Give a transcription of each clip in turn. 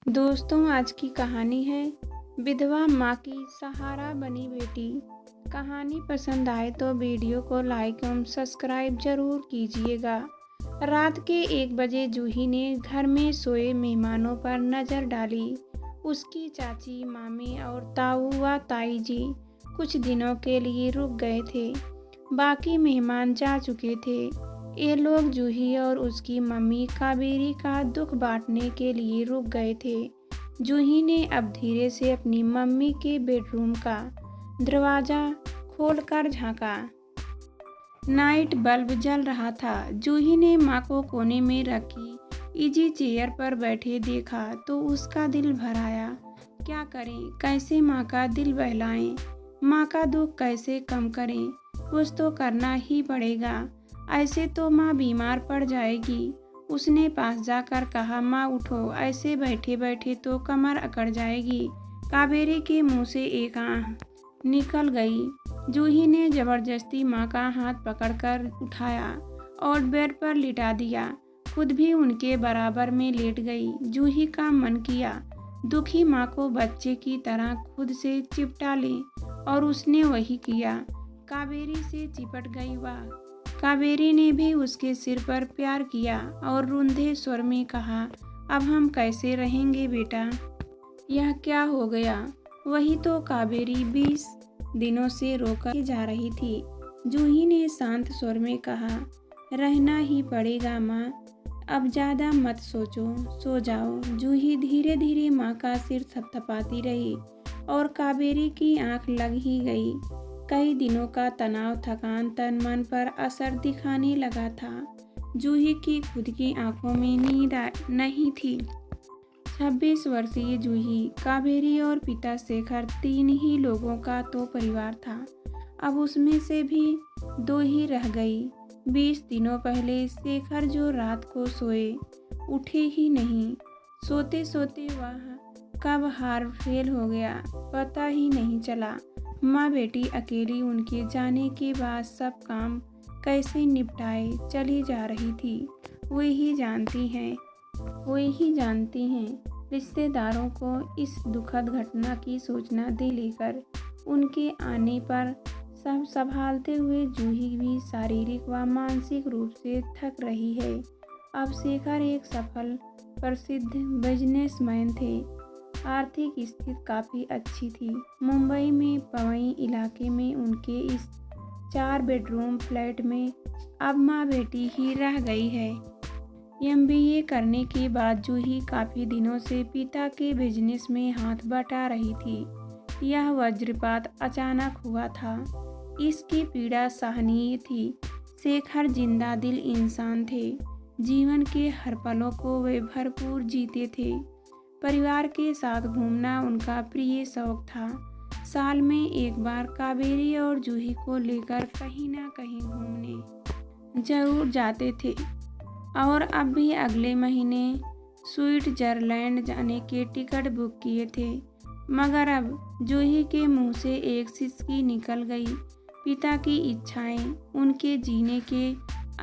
दोस्तों, आज की कहानी है विधवा माँ की सहारा बनी बेटी। कहानी पसंद आए तो वीडियो को लाइक एवं सब्सक्राइब जरूर कीजिएगा। रात के 1 बजे जूही ने घर में सोए मेहमानों पर नजर डाली। उसकी चाची, मामी और ताऊ व ताई जी कुछ दिनों के लिए रुक गए थे। बाकी मेहमान जा चुके थे। ये लोग जूही और उसकी मम्मी कावेरी का दुख बांटने के लिए रुक गए थे। जूही ने अब धीरे से अपनी मम्मी के बेडरूम का दरवाज़ा खोलकर झांका। नाइट बल्ब जल रहा था। जूही ने माँ को कोने में रखी इजी चेयर पर बैठे देखा तो उसका दिल भर आया। क्या करें, कैसे माँ का दिल बहलाएं, माँ का दुख कैसे कम करें। कुछ तो करना ही पड़ेगा, ऐसे तो माँ बीमार पड़ जाएगी। उसने पास जाकर कहा, माँ उठो, ऐसे बैठे बैठे तो कमर अकड़ जाएगी। कावेरी के मुंह से एक आह निकल गई। जूही ने जबरदस्ती माँ का हाथ पकड़कर उठाया और बेड पर लिटा दिया। खुद भी उनके बराबर में लेट गई। जूही का मन किया दुखी माँ को बच्चे की तरह खुद से चिपटा ले और उसने वही किया। कावेरी से चिपट गई। वह कावेरी ने भी उसके सिर पर प्यार किया और रुंधे स्वर में कहा, अब हम कैसे रहेंगे बेटा, यह क्या हो गया। वही तो कावेरी 20 दिनों से रोकर जा रही थी। जूही ने शांत स्वर में कहा, रहना ही पड़ेगा माँ, अब ज़्यादा मत सोचो, सो जाओ। जूही धीरे धीरे माँ का सिर थपथपाती रही और कावेरी की आंख लग ही गई। कई दिनों का तनाव, थकान तन मन पर असर दिखाने लगा था। जूही की खुद की आंखों में नींद नहीं थी। 26 वर्षीय जूही, कावेरी और पिता शेखर, 3 ही लोगों का तो परिवार था। अब उसमें से भी 2 ही रह गई। 20 दिनों पहले शेखर जो रात को सोए उठे ही नहीं। सोते सोते वह कब हार फेल हो गया पता ही नहीं चला। माँ बेटी अकेली उनके जाने के बाद सब काम कैसे निपटाए चली जा रही थी। वे ही जानती हैं। रिश्तेदारों को इस दुखद घटना की सूचना दे लेकर उनके आने पर सब संभालते हुए जूही भी शारीरिक व मानसिक रूप से थक रही है। अब शेखर एक सफल प्रसिद्ध बिजनेसमैन थे। आर्थिक स्थिति काफ़ी अच्छी थी। मुंबई में पवई इलाके में उनके इस 4 बेडरूम फ्लैट में अब माँ बेटी ही रह गई है। MBA करने के बाद जूही काफ़ी दिनों से पिता के बिजनेस में हाथ बटा रही थी। यह वज्रपात अचानक हुआ था। इसकी पीड़ा सहनीय थी। शेखर जिंदा दिल इंसान थे। जीवन के हर पलों को वे भरपूर जीते थे। परिवार के साथ घूमना उनका प्रिय शौक था। साल में एक बार कावेरी और जूही को लेकर कहीं ना कहीं घूमने जरूर जाते थे और अब भी अगले महीने स्विट्जरलैंड जाने के टिकट बुक किए थे। मगर अब जूही के मुंह से एक सिसकी निकल गई। पिता की इच्छाएं, उनके जीने के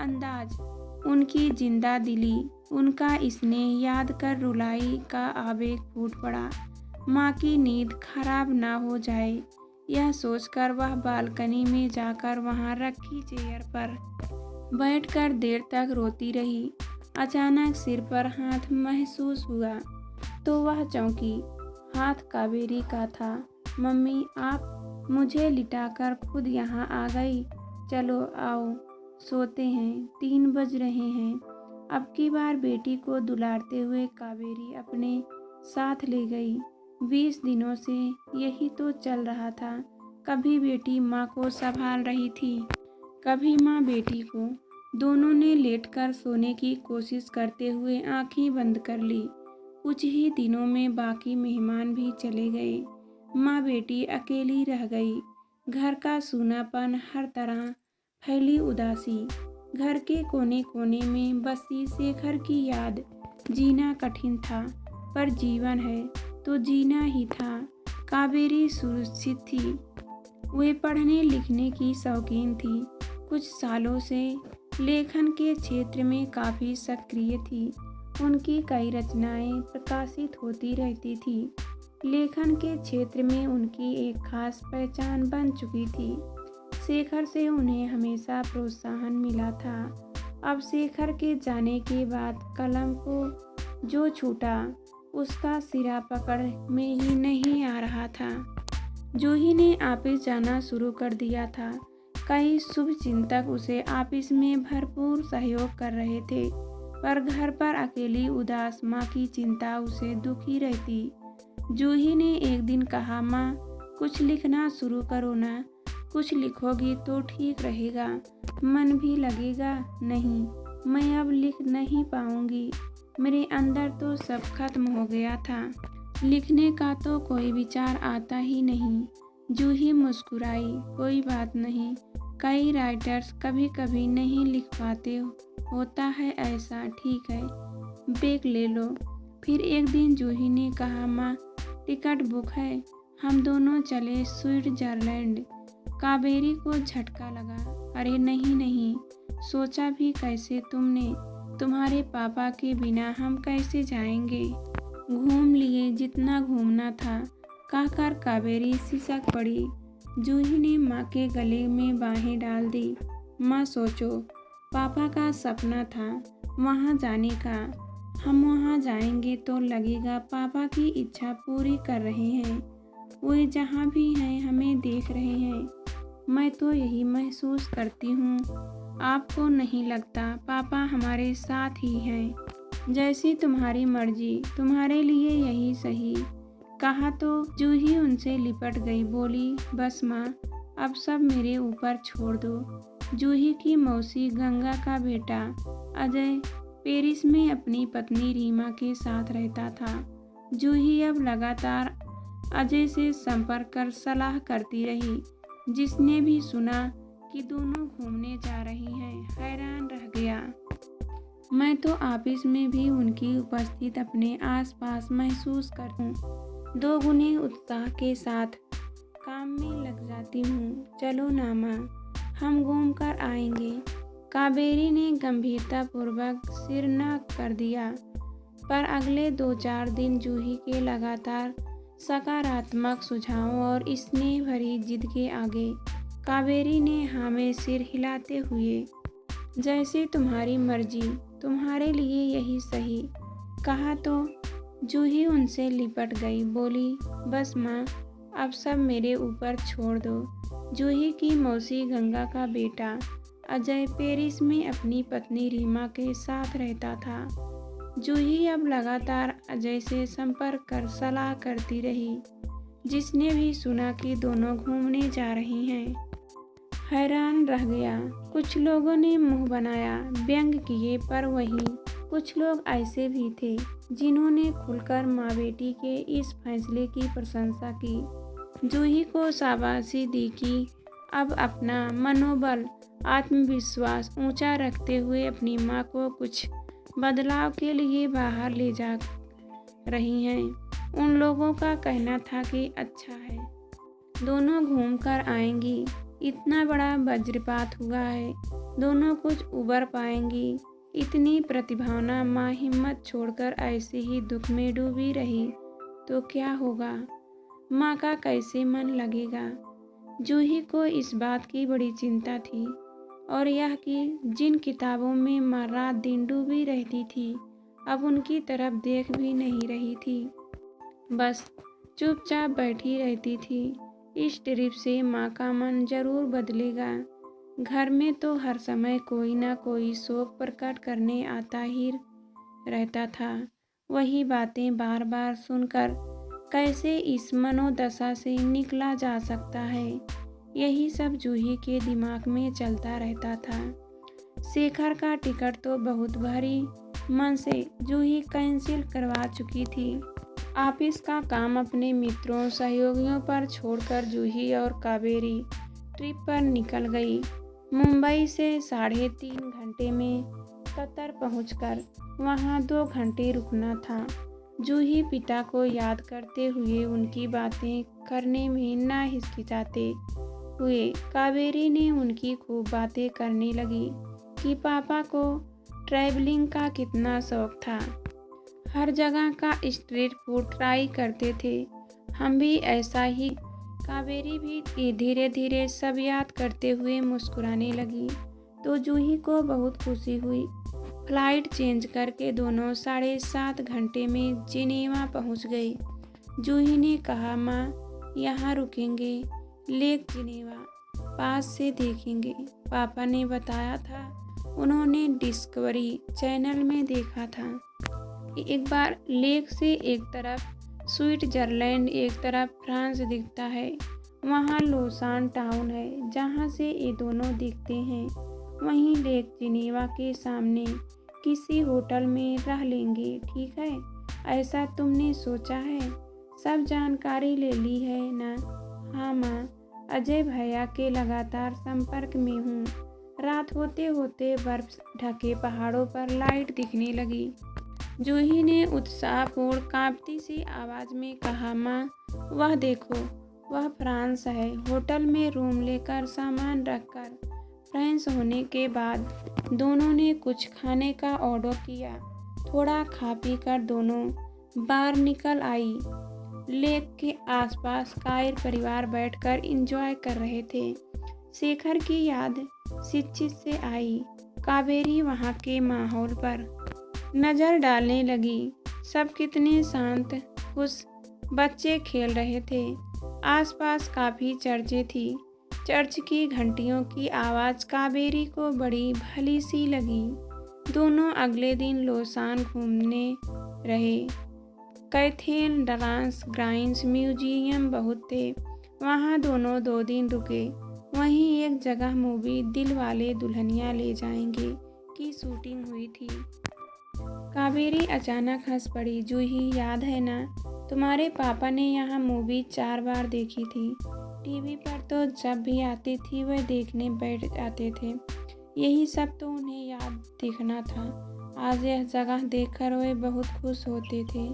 अंदाज, उनकी जिंदा दिली, उनका स्नेह याद कर रुलाई का आवेग फूट पड़ा। माँ की नींद खराब ना हो जाए, यह सोचकर वह बालकनी में जाकर वहाँ रखी चेयर पर बैठकर देर तक रोती रही। अचानक सिर पर हाथ महसूस हुआ तो वह चौंकी। हाथ कावेरी का था। मम्मी, आप मुझे लिटाकर खुद यहाँ आ गई। चलो आओ, सोते हैं, 3 बज रहे हैं। अब की बार बेटी को दुलारते हुए कावेरी अपने साथ ले गई। 20 दिनों से यही तो चल रहा था। कभी बेटी माँ को संभाल रही थी, कभी माँ बेटी को। दोनों ने लेटकर सोने की कोशिश करते हुए आंखें बंद कर ली। कुछ ही दिनों में बाकी मेहमान भी चले गए। माँ बेटी अकेली रह गई। घर का सूनापन, हर तरह फैली उदासी। घर के कोने कोने में बसी शेखर की याद। जीना कठिन था, पर जीवन है तो जीना ही था। कावेरी सुरक्षित थी। वे पढ़ने लिखने की शौकीन थी। कुछ सालों से लेखन के क्षेत्र में काफ़ी सक्रिय थी। उनकी कई रचनाएं प्रकाशित होती रहती थी। लेखन के क्षेत्र में उनकी एक खास पहचान बन चुकी थी। शेखर से उन्हें हमेशा प्रोत्साहन मिला था। अब शेखर के जाने के बाद कलम को जो छूटा उसका सिरा पकड़ में ही नहीं आ रहा था। जूही ने ऑफिस जाना शुरू कर दिया था। कई शुभचिंतक उसे ऑफिस में भरपूर सहयोग कर रहे थे, पर घर पर अकेली उदास माँ की चिंता उसे दुखी रहती। जूही ने एक दिन कहा, माँ कुछ लिखना शुरू करो ना, कुछ लिखोगी तो ठीक रहेगा, मन भी लगेगा। नहीं, मैं अब लिख नहीं पाऊंगी, मेरे अंदर तो सब खत्म हो गया था, लिखने का तो कोई विचार आता ही नहीं। जूही मुस्कुराई, कोई बात नहीं, कई राइटर्स कभी कभी नहीं लिख पाते, होता है ऐसा, ठीक है, ब्रेक ले लो। फिर एक दिन जूही ने कहा, माँ टिकट बुक है, हम दोनों चले स्विट्जरलैंड। कावेरी को झटका लगा, अरे नहीं नहीं, सोचा भी कैसे तुमने, तुम्हारे पापा के बिना हम कैसे जाएंगे, घूम लिए जितना घूमना था, कहकर कावेरी सिसक पड़ी। जूही ने माँ के गले में बाहें डाल दी। माँ सोचो, पापा का सपना था वहाँ जाने का, हम वहाँ जाएंगे तो लगेगा पापा की इच्छा पूरी कर रहे हैं, वे जहाँ भी हैं हमें देख रहे हैं। मैं तो यही महसूस करती हूँ, आपको नहीं लगता पापा हमारे साथ ही हैं? जैसी तुम्हारी मर्जी, तुम्हारे लिए यही सही, कहा तो जूही उनसे लिपट गई, बोली, बस माँ अब सब मेरे ऊपर छोड़ दो। जूही की मौसी गंगा का बेटा अजय पेरिस में अपनी पत्नी रीमा के साथ रहता था। जूही अब लगातार अजय से संपर्क कर सलाह करती रही। जिसने भी सुना कि दोनों घूमने जा रही हैं, हैरान रह गया। मैं तो ऑफिस में भी उनकी उपस्थिति अपने आसपास महसूस करती हूँ, दोगुने उत्साह के साथ काम में लग जाती हूँ। चलो ना माँ, हम घूम कर आएंगे। कावेरी ने गंभीरतापूर्वक सिर न कर दिया, पर अगले 2-4 दिन जूही के लगातार सकारात्मक सुझावों और स्नेह भरी जिद के आगे कावेरी ने हाँ में सिर हिलाते हुए, जैसे तुम्हारी मर्जी, तुम्हारे लिए यही सही, कहा तो जूही उनसे लिपट गई, बोली, बस माँ अब सब मेरे ऊपर छोड़ दो। जूही की मौसी गंगा का बेटा अजय पेरिस में अपनी पत्नी रीमा के साथ रहता था। जूही अब लगातार अजय से संपर्क कर सलाह करती रही। जिसने भी सुना कि दोनों घूमने जा रही हैं, हैरान रह गया। कुछ लोगों ने मुंह बनाया, व्यंग किए, पर वहीं कुछ लोग ऐसे भी थे जिन्होंने खुलकर माँ बेटी के इस फैसले की प्रशंसा की। जूही को शाबाशी दी कि अब अपना मनोबल, आत्मविश्वास ऊंचा रखते हुए अपनी माँ को कुछ बदलाव के लिए बाहर ले जा रही हैं। उन लोगों का कहना था कि अच्छा है, दोनों घूम कर आएंगी, इतना बड़ा वज्रपात हुआ है, दोनों कुछ उबर पाएंगी। इतनी प्रतिभावना माँ हिम्मत छोड़कर ऐसे ही दुख में डूबी रही तो क्या होगा, माँ का कैसे मन लगेगा। जूही को इस बात की बड़ी चिंता थी, और यह कि जिन किताबों में माँ रात दिन डूबी रहती थी अब उनकी तरफ देख भी नहीं रही थी, बस चुपचाप बैठी रहती थी। इस ट्रिप से माँ का मन जरूर बदलेगा। घर में तो हर समय कोई ना कोई शोक प्रकट करने आता ही रहता था। वही बातें बार बार सुनकर कैसे इस मनोदशा से निकला जा सकता है, यही सब जूही के दिमाग में चलता रहता था। शेखर का टिकट तो बहुत भारी मन से जूही कैंसिल करवा चुकी थी। ऑफिस का काम अपने मित्रों सहयोगियों पर छोड़कर जूही और कावेरी ट्रिप पर निकल गई। मुंबई से 3.5 घंटे में कतर पहुंचकर वहां 2 घंटे रुकना था। जूही पिता को याद करते हुए उनकी बातें करने में ना हिचकिचाते हुए कावेरी ने उनकी खूब बातें करने लगी कि पापा को ट्रैवलिंग का कितना शौक था। हर जगह का स्ट्रीट फूड ट्राई करते थे। हम भी ऐसा ही। कावेरी भी धीरे धीरे सब याद करते हुए मुस्कुराने लगी तो जूही को बहुत खुशी हुई। फ्लाइट चेंज करके दोनों 7.5 घंटे में जिनेवा पहुंच गए। जूही ने कहा, माँ यहाँ रुकेंगे, लेक जिनेवा पास से देखेंगे। पापा ने बताया था, उन्होंने डिस्कवरी चैनल में देखा था। एक बार लेक से एक तरफ स्विट्जरलैंड एक तरफ फ्रांस दिखता है। वहाँ लोसान टाउन है जहाँ से ये दोनों दिखते हैं। वहीं लेक जिनेवा के सामने किसी होटल में रह लेंगे, ठीक है? ऐसा तुमने सोचा है? सब जानकारी ले ली है ना? हाँ माँ, अजय भैया के लगातार संपर्क में हूँ। रात होते होते बर्फ ढके पहाड़ों पर लाइट दिखने लगी। जूही ने उत्साहपूर्ण कांपती सी आवाज में कहा, माँ वह देखो, वह फ्रांस है। होटल में रूम लेकर सामान रखकर फ्रेश होने के बाद दोनों ने कुछ खाने का ऑर्डर किया। थोड़ा खा पी कर दोनों बाहर निकल आई। लेक के आसपास कायर परिवार बैठकर एंजॉय कर रहे थे। शेखर की याद शिक्षित से आई। कावेरी वहाँ के माहौल पर नज़र डालने लगी। सब कितने शांत, खुश बच्चे खेल रहे थे। आसपास काफ़ी चर्चें थी। चर्च की घंटियों की आवाज़ कावेरी को बड़ी भली सी लगी। दोनों अगले दिन लोसान घूमने रहे। कैथेल, डांस, ग्राइंस, म्यूजियम बहुत थे। वहाँ दोनों 2 दिन रुके। वहीं एक जगह मूवी दिल वाले दुल्हनिया ले जाएंगे की शूटिंग हुई थी। कावेरी अचानक हंस पड़ी। जूही, याद है ना, तुम्हारे पापा ने यहाँ मूवी 4 बार देखी थी। टीवी पर तो जब भी आती थी वह देखने बैठ जाते थे। यही सब तो उन्हें याद दिखना था। आज यह जगह देखकर वे बहुत खुश होते थे।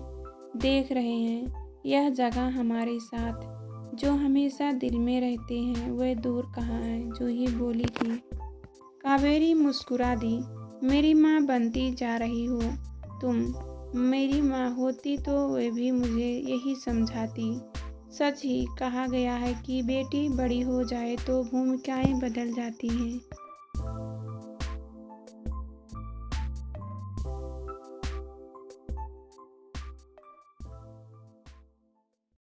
देख रहे हैं, यह जगह हमारे साथ जो हमेशा दिल में रहते हैं, वे दूर कहाँ हैं? जूही बोली थी। कावेरी मुस्कुरा दी। मेरी माँ बनती जा रही हो तुम। मेरी माँ होती तो वे भी मुझे यही समझाती। सच ही कहा गया है कि बेटी बड़ी हो जाए तो भूमिकाएं बदल जाती हैं।